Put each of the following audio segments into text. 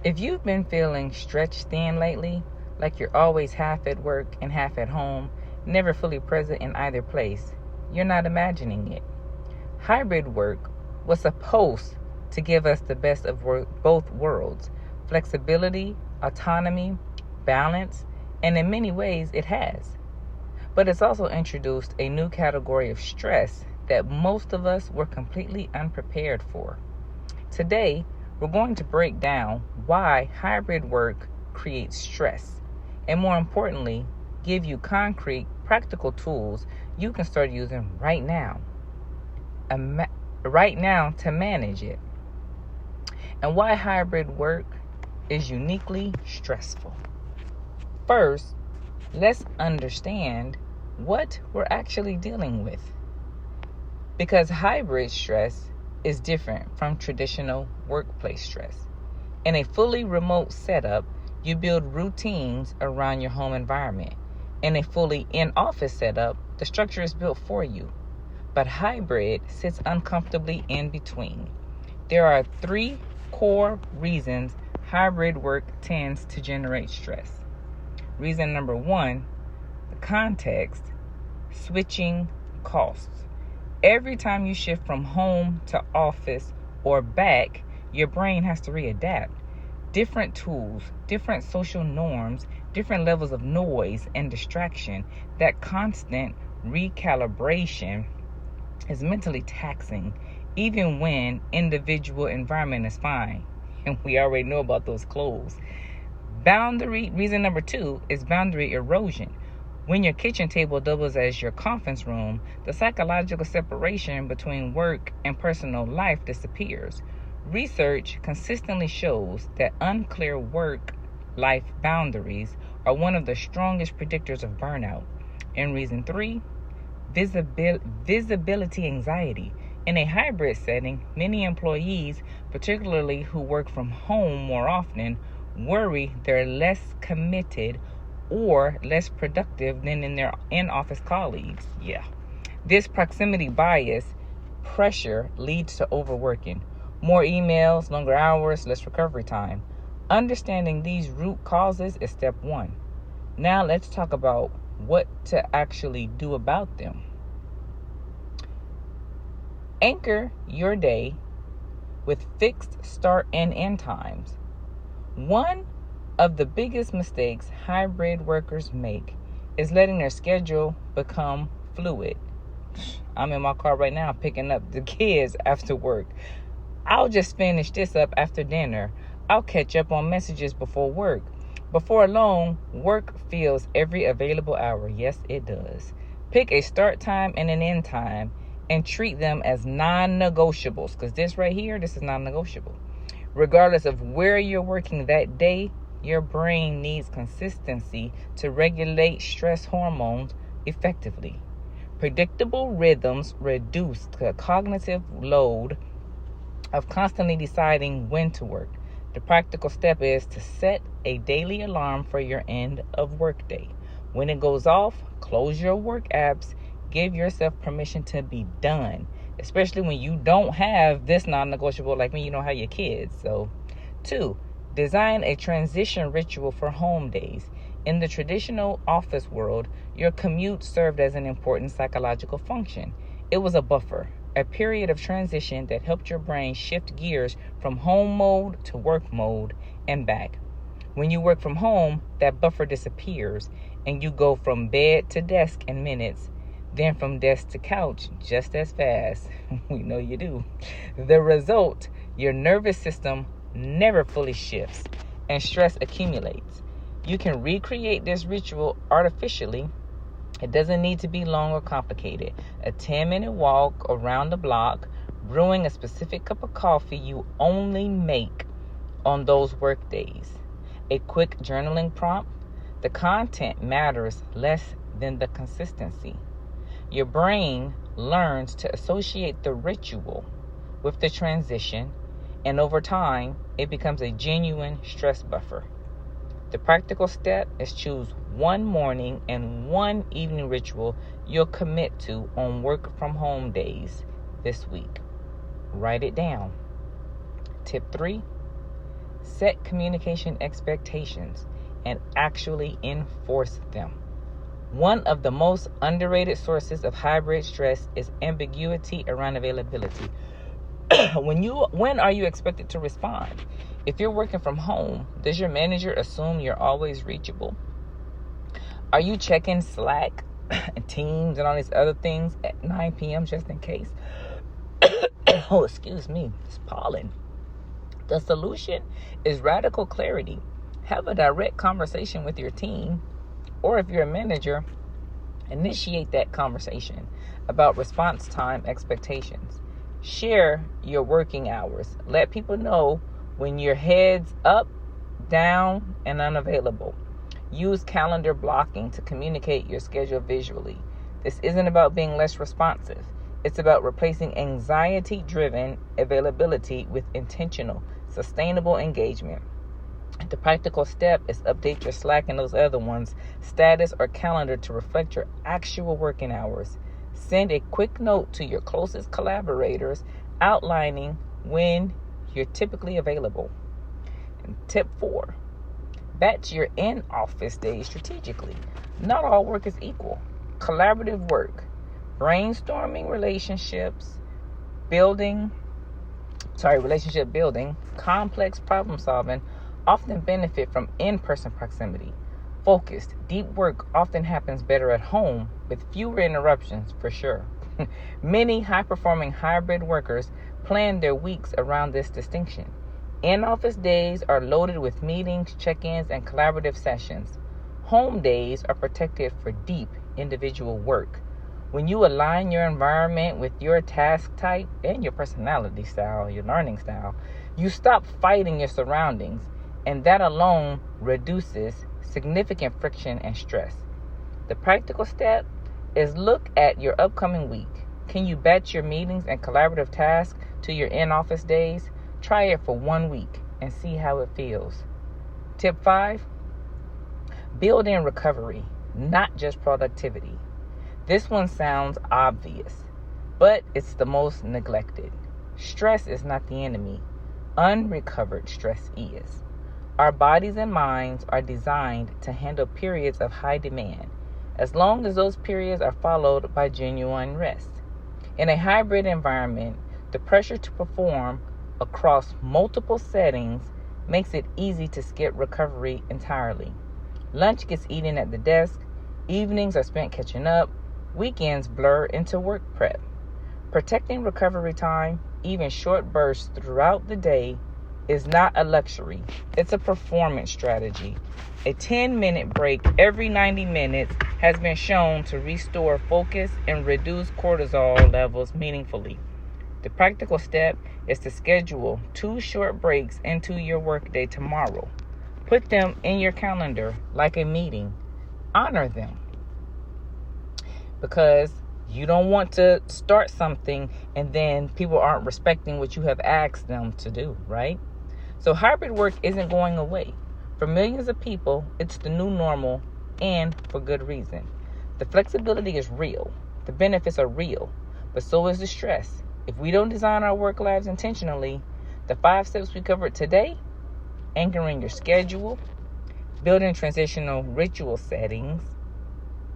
If you've been feeling stretched thin lately, like you're always half at work and half at home, never fully present in either place, you're not imagining it. Hybrid work was supposed to give us the best of both worlds: flexibility, autonomy, balance, and in many ways it has. But it's also introduced a new category of stress that most of us were completely unprepared for. Today, we're going to break down why hybrid work creates stress, and more importantly, give you concrete, practical tools you can start using right now to manage it, and why hybrid work is uniquely stressful. First, let's understand what we're actually dealing with, because hybrid stress is different from traditional workplace stress. In a fully remote setup, you build routines around your home environment. In a fully in-office setup, the structure is built for you. But hybrid sits uncomfortably in between. There are 3 core reasons hybrid work tends to generate stress. Reason number 1, the context, switching costs. Every time you shift from home to office or back, your brain has to readapt. Different tools, different social norms, different levels of noise and distraction. That constant recalibration is mentally taxing, even when individual environment is fine. And we already know about those clothes. Reason number 2 is boundary erosion. When your kitchen table doubles as your conference room, the psychological separation between work and personal life disappears. Research consistently shows that unclear work-life boundaries are one of the strongest predictors of burnout. And reason 3, visibility anxiety. In a hybrid setting, many employees, particularly who work from home more often, worry they're less committed or less productive than in their in-office colleagues. This proximity bias pressure leads to overworking. More emails, longer hours, less recovery time. Understanding these root causes is step 1. Now let's talk about what to actually do about them. Anchor your day with fixed start and end times. One of the biggest mistakes hybrid workers make is letting their schedule become fluid. I'm in my car right now picking up the kids after work. I'll just finish this up after dinner. I'll catch up on messages before work. Before long, work fills every available hour. Yes, it does. Pick a start time and an end time and treat them as non-negotiables, because this right here, this is non-negotiable. Regardless of where you're working that day, your brain needs consistency to regulate stress hormones effectively. Predictable rhythms reduce the cognitive load of constantly deciding when to work. The practical step is to set a daily alarm for your end of work day. When it goes off, close your work apps. Give yourself permission to be done, especially when you don't have this non-negotiable, like when you don't have your kids. So, 2, design a transition ritual for home days. In the traditional office world, your commute served as an important psychological function. It was a buffer, a period of transition that helped your brain shift gears from home mode to work mode and back. When you work from home, that buffer disappears and you go from bed to desk in minutes, then from desk to couch just as fast. We know you do. The result, your nervous system never fully shifts and stress accumulates. You can recreate this ritual artificially. It doesn't need to be long or complicated. A 10-minute walk around the block, brewing a specific cup of coffee you only make on those work days. A quick journaling prompt. The content matters less than the consistency. Your brain learns to associate the ritual with the transition, and over time, it becomes a genuine stress buffer. The practical step is choose one morning and one evening ritual you'll commit to on work from home days this week. Write it down. Tip 3, set communication expectations and actually enforce them. One of the most underrated sources of hybrid stress is ambiguity around availability. When are you expected to respond? If you're working from home, does your manager assume you're always reachable? Are you checking Slack and Teams and all these other things at 9 p.m. just in case? Oh, excuse me, it's pollen. The solution is radical clarity. Have a direct conversation with your team, or if you're a manager, initiate that conversation about response time expectations. Share your working hours. Let people know when your head's up, down, and unavailable. Use calendar blocking to communicate your schedule visually. This isn't about being less responsive. It's about replacing anxiety-driven availability with intentional, sustainable engagement. The practical step is update your Slack and those other ones, status or calendar to reflect your actual working hours. Send a quick note to your closest collaborators outlining when you're typically available. And tip 4, batch your in-office days strategically. Not all work is equal. Collaborative work, brainstorming, relationship building, complex problem solving often benefit from in-person proximity. Focused, deep work often happens better at home with fewer interruptions, for sure. Many high-performing hybrid workers plan their weeks around this distinction. In-office days are loaded with meetings, check-ins, and collaborative sessions. Home days are protected for deep individual work. When you align your environment with your task type and your personality style, your learning style, you stop fighting your surroundings, and that alone reduces significant friction and stress. The practical step is look at your upcoming week. Can you batch your meetings and collaborative tasks to your in-office days? Try it for 1 week and see how it feels. Tip 5, build in recovery, not just productivity. This one sounds obvious, but it's the most neglected. Stress is not the enemy. Unrecovered stress is. Our bodies and minds are designed to handle periods of high demand, as long as those periods are followed by genuine rest. In a hybrid environment, the pressure to perform across multiple settings makes it easy to skip recovery entirely. Lunch gets eaten at the desk, evenings are spent catching up, weekends blur into work prep. Protecting recovery time, even short bursts throughout the day, is not a luxury. It's a performance strategy. A 10-minute break every 90 minutes has been shown to restore focus and reduce cortisol levels meaningfully. The practical step is to schedule 2 short breaks into your workday tomorrow. Put them in your calendar like a meeting. Honor them. Because you don't want to start something and then people aren't respecting what you have asked them to do, right? So hybrid work isn't going away. For millions of people, it's the new normal, and for good reason. The flexibility is real. The benefits are real, but so is the stress. If we don't design our work lives intentionally, the 5 steps we covered today, anchoring your schedule, building transitional ritual settings,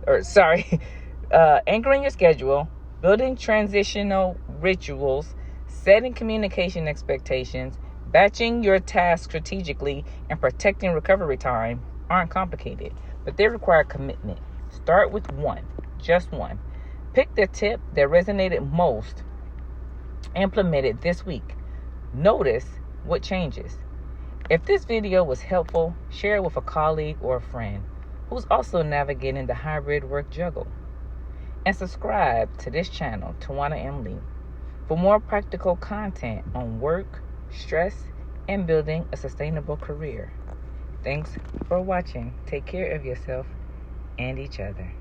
anchoring your schedule, building transitional rituals, setting communication expectations, batching your tasks strategically, and protecting recovery time aren't complicated, but they require commitment. Start with 1, just 1. Pick the tip that resonated most, implement it this week. Notice what changes. If this video was helpful, share it with a colleague or a friend who's also navigating the hybrid work juggle. And subscribe to this channel, Tawana M. Lee, for more practical content on work, stress, and building a sustainable career. Thanks for watching. Take care of yourself and each other.